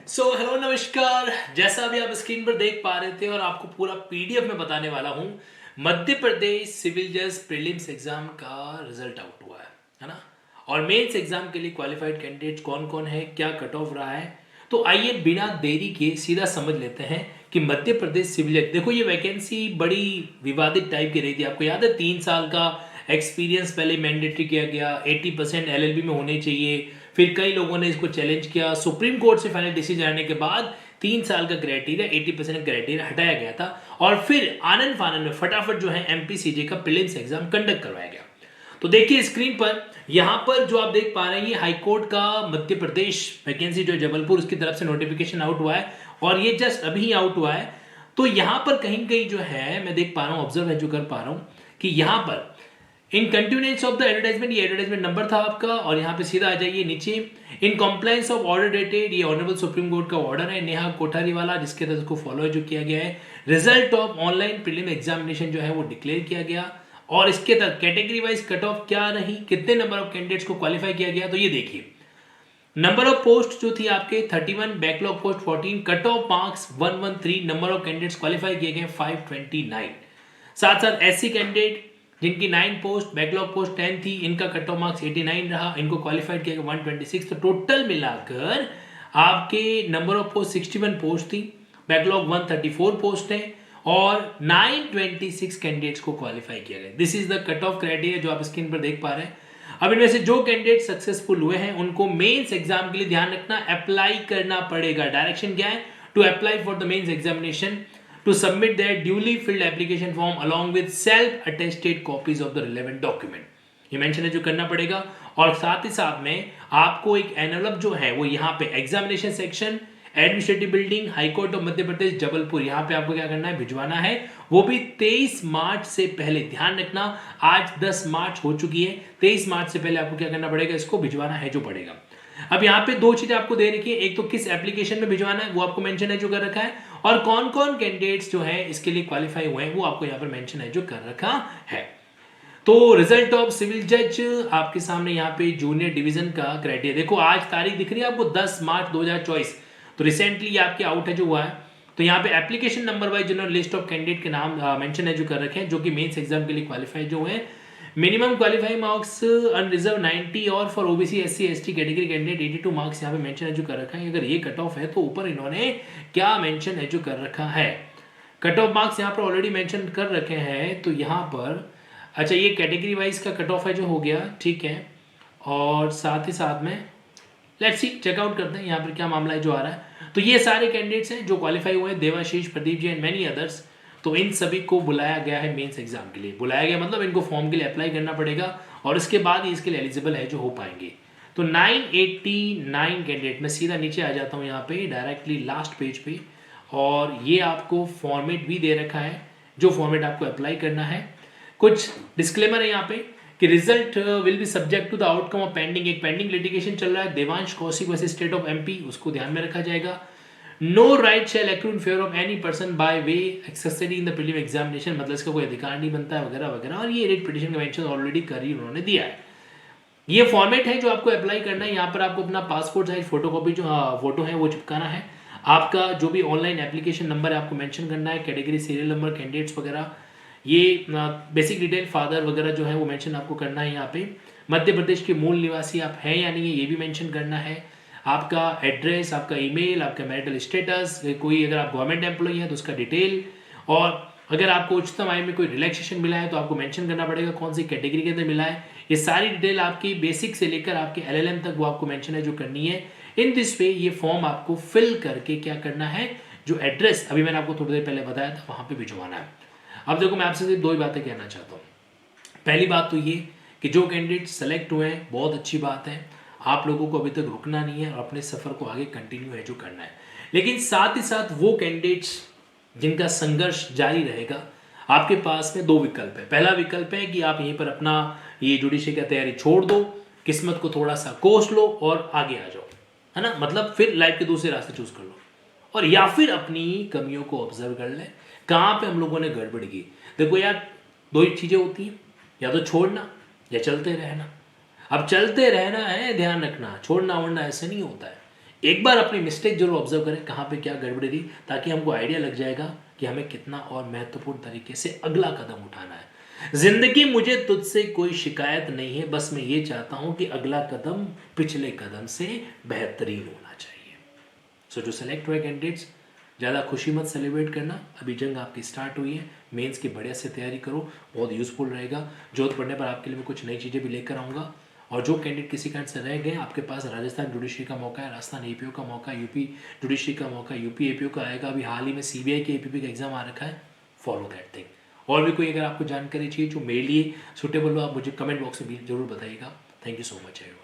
Hello नमस्कार। जैसा अभी आप स्क्रीन पर देख पा रहे थे और आपको पूरा पीडीएफ में बताने वाला हूँ। मध्य प्रदेश सिविल जज प्रीलिम्स एग्जाम का रिजल्ट आउट हुआ है ना। और मेंस एग्जाम के लिए क्वालिफाइड कैंडिडेट कौन कौन है, क्या कट ऑफ रहा है। तो आइए बिना देरी के सीधा समझ लेते हैं कि मध्य प्रदेश सिविल जज, देखो ये वैकेंसी बड़ी विवादित टाइप की रही थी। आपको याद है 3 साल का एक्सपीरियंस पहले मैंडेटरी किया गया, 80% एलएलबी में होने चाहिए। फिर कई लोगों ने इसको चैलेंज किया, सुप्रीम कोर्ट से फाइनल डिसीजन आने के बाद 3 साल का क्राइटेरिया 80% क्राइटेरिया हटाया गया था। और फिर आनंद फानन में फटाफट जो है एमपीसीजे का प्रीलिम्स एग्जाम कंडक्ट करवाया गया। तो देखिए स्क्रीन पर, यहां पर जो आप देख पा रहे हैं ये हाईकोर्ट का मध्य प्रदेश वैकेंसी जो जबलपुर उसकी तरफ से नोटिफिकेशन आउट हुआ है और ये जस्ट अभी आउट हुआ है। तो यहां पर कहीं कहीं जो है मैं देख पा रहा हूं, ऑब्जर्व है जो कर पा रहा हूं कि यहां पर इन कंटिन्यूएंस ऑफ द एडवर्टाइजमेंट, ये एडवर्टाइजमेंट नंबर था आपका और यहाँ पे सीधा आ जाइए नीचे। इन कॉम्प्लायंस ऑफ ऑर्डर डेटेड, ये ऑनरेबल सुप्रीम कोर्ट का ऑर्डर है नेहा कोठारी वाला, जिसके तहत उसको फॉलो जो किया गया है। Result of online prelim examination जो है वो डिक्लेयर किया गया और इसके तहत कैटेगरी वाइज कट ऑफ क्या रही, कितने नंबर ऑफ कैंडिडेट्स को क्वालिफाई किया गया। तो ये देखिए नंबर ऑफ पोस्ट जो थी आपके 31, backlog post 14, cut off marks 113, number of candidates qualify किए गए 529। साथ साथ एससी कैंडिडेट जिनकी 9 पोस्ट, बैकलॉग पोस्ट 10 थी, इनका कट ऑफ मार्क्स 89 रहा, इनको क्वालिफाइड किया गया 126। तो टोटल मिलाकर आपके नंबर ऑफ पोस्ट 61 पोस्ट थी, बैकलॉग 134 पोस्ट है और 926 कैंडिडेट्स को क्वालिफाई किया गया। This is the cut off criteria जो आप स्क्रीन पर देख पा रहे हैं। अब इनमें से जो कैंडिडेट सक्सेसफुल हुए हैं उनको मेंस एग्जाम के लिए ध्यान रखना, अप्लाई करना पड़ेगा। डायरेक्शन क्या है? To apply for the mains examination, to submit their duly filled application form along with self attested copies of the relevant document। ये मेंशन है जो करना पड़ेगा। और साथ ही साथ में आपको एक एनवलप जो है वो यहाँ पे examination section, administrative building, high court of Madhya Pradesh Jabalpur, यहाँ पे आपको क्या करना है, भिजवाना है। वो भी 23 मार्च से पहले। ध्यान रखना आज 10 मार्च हो चुकी है, 23 मार्च से पहले आपको क्या करना पड़ेगा, इसको भिजवाना है जो पड़ेगा। अब यहाँ पे दो चीजें आपको दे रखी है, एक तो किस एप्लीकेशन में भिजवाना है वो आपको मेंशन है जो कर रखा है, और कौन कौन कैंडिडेट्स जो है इसके लिए क्वालिफाई हुए हैं वो आपको यहाँ पर मेंशन है जो कर रखा है। तो रिजल्ट ऑफ सिविल जज आपके सामने यहाँ पे जूनियर डिवीजन का क्राइटेरिया देखो, आज तारीख दिख रही है आपको 10 मार्च 2024। तो रिसेंटली आपके आउट है जो हुआ है। तो यहाँ पे application number wise general list of candidate के नाम मेंशन है जो कर रखे हैं, जो कि मेंस एग्जाम के लिए क्वालिफाई जो है। मिनिमम क्वालिफाई मार्क्स अनरिजर्व 90 और for OBC SC ST category candidate 82 marks यहाँ पे मेंशन है जो कर रखा है। अगर ये कट ऑफ है तो ऊपर इन्होंने क्या मेंशन है जो कर रखा है, कट ऑफ मार्क्स यहाँ पर ऑलरेडी मेंशन कर रखे हैं। तो यहाँ पर अच्छा ये कैटेगरी वाइज का कट ऑफ है जो हो गया, ठीक है। और साथ ही साथ में लेट्स सी चेकआउट करते हैं यहाँ पर क्या मामला है जो आ रहा है। तो ये सारे कैंडिडेट्स हैं जो क्वालिफाई हुए हैं, Debashish, Pradeep ji and many others. तो इन सभी को बुलाया गया है मेंस एग्जाम के लिए। बुलाया गया मतलब इनको फॉर्म के लिए अप्लाई करना पड़ेगा और इसके बाद ही इसके लिए एलिजिबल है जो हो पाएंगे। तो 989 कैंडिडेट, मैं सीधा नीचे आ जाता हूँ यहाँ पे डायरेक्टली लास्ट पेज पे, और ये आपको फॉर्मेट भी दे रखा है जो फॉर्मेट आपको अप्लाई करना है। कुछ डिस्क्लेमर है यहाँ पे कि result will be subject to the outcome of pending, एक पेंडिंग लिटिगेशन चल रहा है Devansh Kaushik versus state of MP, उसको ध्यान में रखा जाएगा। No right shall accrue in favour of any person by way succeeding in the prelim examination, मतलब इसका कोई अधिकार नहीं बनता है वगैरह वगैरह। और ये रेट पिटिशन का मेंशन ऑलरेडी कर ही उन्होंने दिया है। ये फॉर्मेट है जो आपको अप्लाई करना है। यहाँ पर आपको अपना पासपोर्ट साइज फोटोकॉपी जो फोटो है वो चिपकाना है, आपका जो भी ऑनलाइन एप्लीकेशन नंबर है आपको मेंशन करना है, कैटेगरी, सीरियल नंबर, कैंडिडेट्स वगैरह, ये बेसिक डिटेल, फादर वगैरह जो है वो मेंशन आपको करना है। यहाँ पे मध्य प्रदेश के मूल निवासी आप हैं या नहीं है ये भी मेंशन करना है, आपका एड्रेस, आपका ईमेल, आपका मैरिटल स्टेटस, कोई अगर आप गवर्नमेंट एम्प्लॉई हैं तो उसका डिटेल, और अगर आपको उच्चतम आय में कोई रिलैक्सेशन मिला है तो आपको मेंशन करना पड़ेगा कौन सी कैटेगरी के अंदर मिला है। ये सारी डिटेल आपकी बेसिक से लेकर आपके एलएलएम तक वो आपको मेंशन है जो करनी है। इन दिस वे ये फॉर्म आपको फिल करके क्या करना है, जो एड्रेस अभी मैंने आपको थोड़ी देर पहले बताया था वहां पे भिजवाना है। अब देखो मैं आपसे दो ही बातें कहना चाहता हूँ। पहली बात तो ये कि जो कैंडिडेट सेलेक्ट हुए हैं बहुत अच्छी बात है, आप लोगों को अभी तक रुकना नहीं है और अपने सफर को आगे कंटिन्यू है जो करना है। लेकिन साथ ही साथ वो कैंडिडेट्स जिनका संघर्ष जारी रहेगा, आपके पास में दो विकल्प है। पहला विकल्प है कि आप यहीं पर अपना ये जुडिशरी की तैयारी छोड़ दो, किस्मत को थोड़ा सा कोस लो और आगे आ जाओ, है ना, मतलब फिर लाइफ के दूसरे रास्ते चूज कर लो, और या फिर अपनी कमियों को ऑब्जर्व कर ले कहाँ पे हम लोगों ने गड़बड़ की। देखो यार दो ही चीजें होती हैं, या तो छोड़ना या चलते रहना। अब चलते रहना है, ध्यान रखना, छोड़ना वोड़ना ऐसे नहीं होता है। एक बार अपनी मिस्टेक जरूर ऑब्जर्व करें, कहाँ पे क्या गड़बड़ी रही, ताकि हमको आइडिया लग जाएगा कि हमें कितना और महत्वपूर्ण तरीके से अगला कदम उठाना है। जिंदगी मुझे तुझसे कोई शिकायत नहीं है, बस मैं ये चाहता हूं कि अगला कदम पिछले कदम से बेहतरीन होना चाहिए। सो जो सेलेक्ट हुए कैंडिडेट्स, ज़्यादा खुशी मत सेलिब्रेट करना, अभी जंग आपकी स्टार्ट हुई है, मेंस की बढ़िया से तैयारी करो, बहुत यूजफुल रहेगा। जरूरत पड़ने पर आपके लिए मैं कुछ नई चीज़ें भी लेकर आऊँगा। और जो कैंडिडेट किसी कारण से रह गए, आपके पास राजस्थान जुडिशरी का मौका है, राजस्थान एपीओ का मौका, यूपी जुडिशरी का मौका, यूपी एपीओ का आएगा। अभी हाल ही में सीबीआई के एपीपी का एग्जाम आ रखा है, फॉलो दैट थिंग। और भी कोई अगर आपको जानकारी चाहिए जो मेरे लिए सुटेबल हो, आप मुझे कमेंट बॉक्स में जरूर बताइएगा। Thank you so much everyone.